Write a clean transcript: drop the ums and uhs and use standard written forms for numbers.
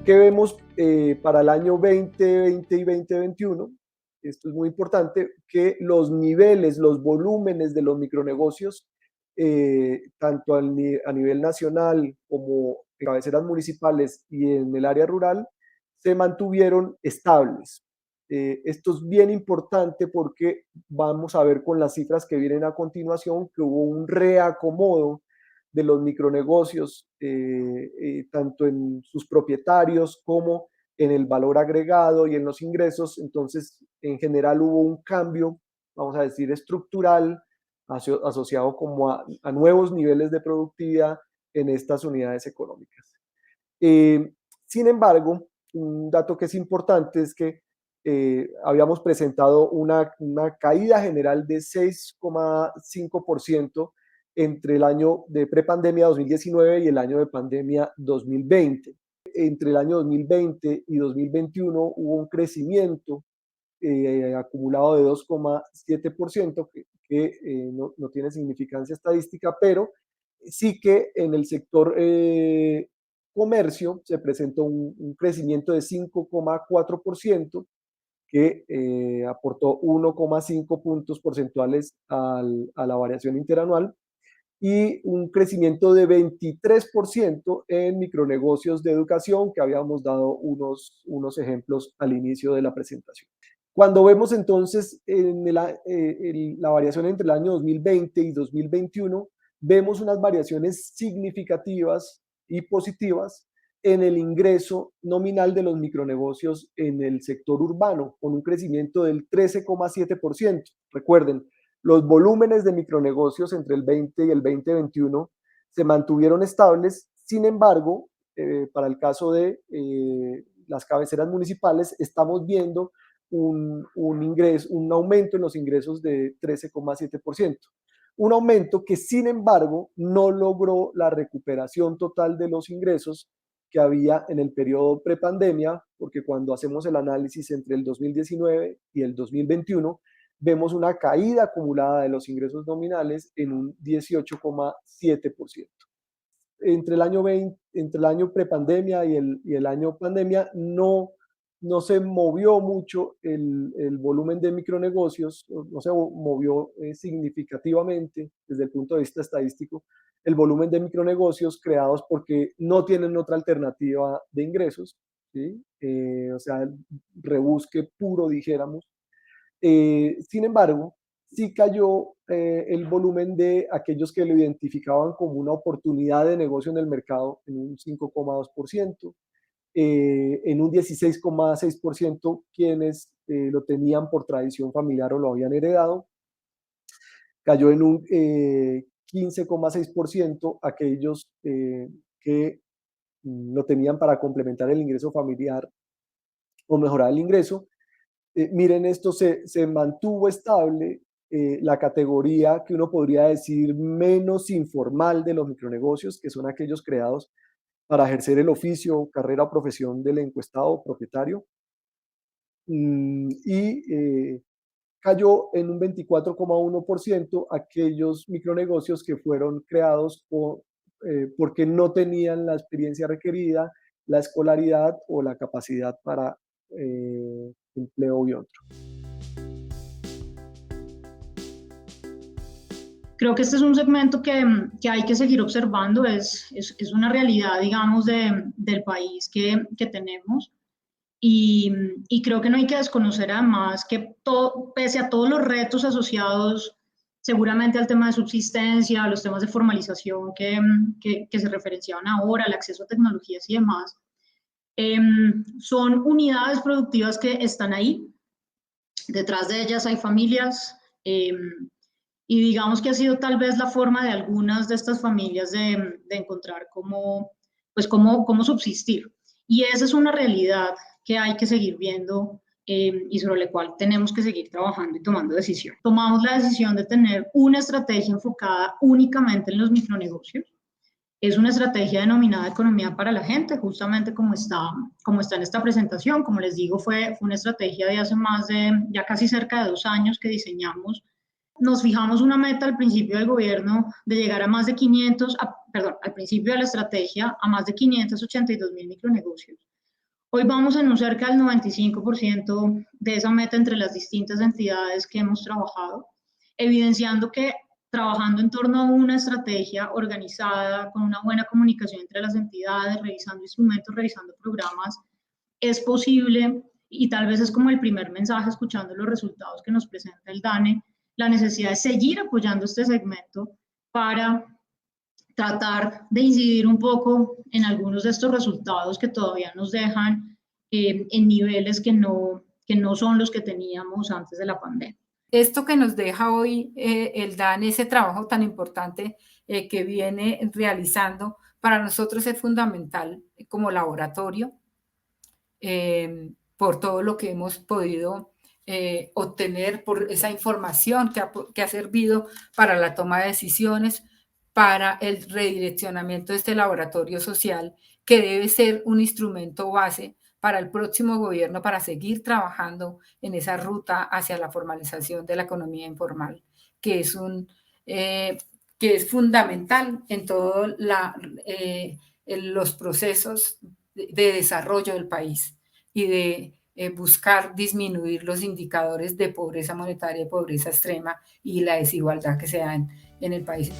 ¿Qué vemos para el año 2020 y 2021? Esto es muy importante, que los niveles, los volúmenes de los micronegocios, tanto a nivel nacional como en cabeceras municipales y en el área rural, se mantuvieron estables. Esto es bien importante porque vamos a ver con las cifras que vienen a continuación que hubo un reacomodo de los micronegocios, tanto en sus propietarios como en el valor agregado y en los ingresos. Entonces, en general hubo un cambio, vamos a decir, estructural asociado como a nuevos niveles de productividad en estas unidades económicas. Eh, Sin embargo, un dato que es importante es que habíamos presentado una caída general de 6,5% entre el año de prepandemia 2019 y el año de pandemia 2020. Entre el año 2020 y 2021 hubo un crecimiento acumulado de 2,7%, que no tiene significancia estadística, pero sí que en el sector comercio se presentó un crecimiento de 5,4%, que aportó 1,5 puntos porcentuales a la variación interanual, y un crecimiento de 23% en micronegocios de educación, que habíamos dado unos ejemplos al inicio de la presentación. Cuando vemos entonces la variación entre el año 2020 y 2021, vemos unas variaciones significativas y positivas en el ingreso nominal de los micronegocios en el sector urbano, con un crecimiento del 13,7%. Recuerden, los volúmenes de micronegocios entre el 20 y el 2021 se mantuvieron estables. Sin embargo, para el caso de las cabeceras municipales, estamos viendo un aumento en los ingresos de 13,7%. Un aumento que, sin embargo, no logró la recuperación total de los ingresos que había en el periodo prepandemia, porque cuando hacemos el análisis entre el 2019 y el 2021, vemos una caída acumulada de los ingresos nominales en un 18,7%. Entre el año prepandemia y el año pandemia no se movió mucho el volumen de micronegocios, no se movió significativamente desde el punto de vista estadístico el volumen de micronegocios creados porque no tienen otra alternativa de ingresos, ¿sí? O sea, rebusque puro, dijéramos. Sin embargo, sí cayó el volumen de aquellos que lo identificaban como una oportunidad de negocio en el mercado en un 5,2%, en un 16,6% quienes lo tenían por tradición familiar o lo habían heredado, cayó en un 15,6% aquellos que lo tenían para complementar el ingreso familiar o mejorar el ingreso. Miren, esto se mantuvo estable la categoría que uno podría decir menos informal de los micronegocios, que son aquellos creados para ejercer el oficio, carrera o profesión del encuestado o propietario, y cayó en un 24,1% aquellos micronegocios que fueron creados porque no tenían la experiencia requerida, la escolaridad o la capacidad para empleo y otro. Creo que este es un segmento que hay que seguir observando, es una realidad, digamos, del país que tenemos. Y creo que no hay que desconocer además que todo, pese a todos los retos asociados seguramente al tema de subsistencia, a los temas de formalización que se referenciaban ahora, el acceso a tecnologías y demás, son unidades productivas que están ahí, detrás de ellas hay familias, y digamos que ha sido tal vez la forma de algunas de estas familias de encontrar cómo subsistir. Y esa es una realidad que hay que seguir viendo y sobre la cual tenemos que seguir trabajando y tomando decisiones. Tomamos la decisión de tener una estrategia enfocada únicamente en los micronegocios. Es una estrategia denominada Economía para la Gente, justamente como está en esta presentación. Como les digo, fue una estrategia de hace ya casi cerca de 2 años que diseñamos. Nos fijamos una meta al principio del gobierno de llegar a más de al principio de la estrategia, a más de 582,000 micronegocios. Hoy vamos en un cerca del 95% de esa meta entre las distintas entidades que hemos trabajado, evidenciando que trabajando en torno a una estrategia organizada, con una buena comunicación entre las entidades, revisando instrumentos, revisando programas, es posible, y tal vez es como el primer mensaje escuchando los resultados que nos presenta el DANE, la necesidad de seguir apoyando este segmento para tratar de incidir un poco en algunos de estos resultados que todavía nos dejan en niveles que no son los que teníamos antes de la pandemia. Esto que nos deja hoy el DANE, ese trabajo tan importante que viene realizando, para nosotros es fundamental como laboratorio, por todo lo que hemos podido obtener, por esa información que ha servido para la toma de decisiones, para el redireccionamiento de este laboratorio social, que debe ser un instrumento base para el próximo gobierno para seguir trabajando en esa ruta hacia la formalización de la economía informal, que es que es fundamental en todos los procesos de desarrollo del país y de buscar disminuir los indicadores de pobreza monetaria y pobreza extrema y la desigualdad que se dan en el país.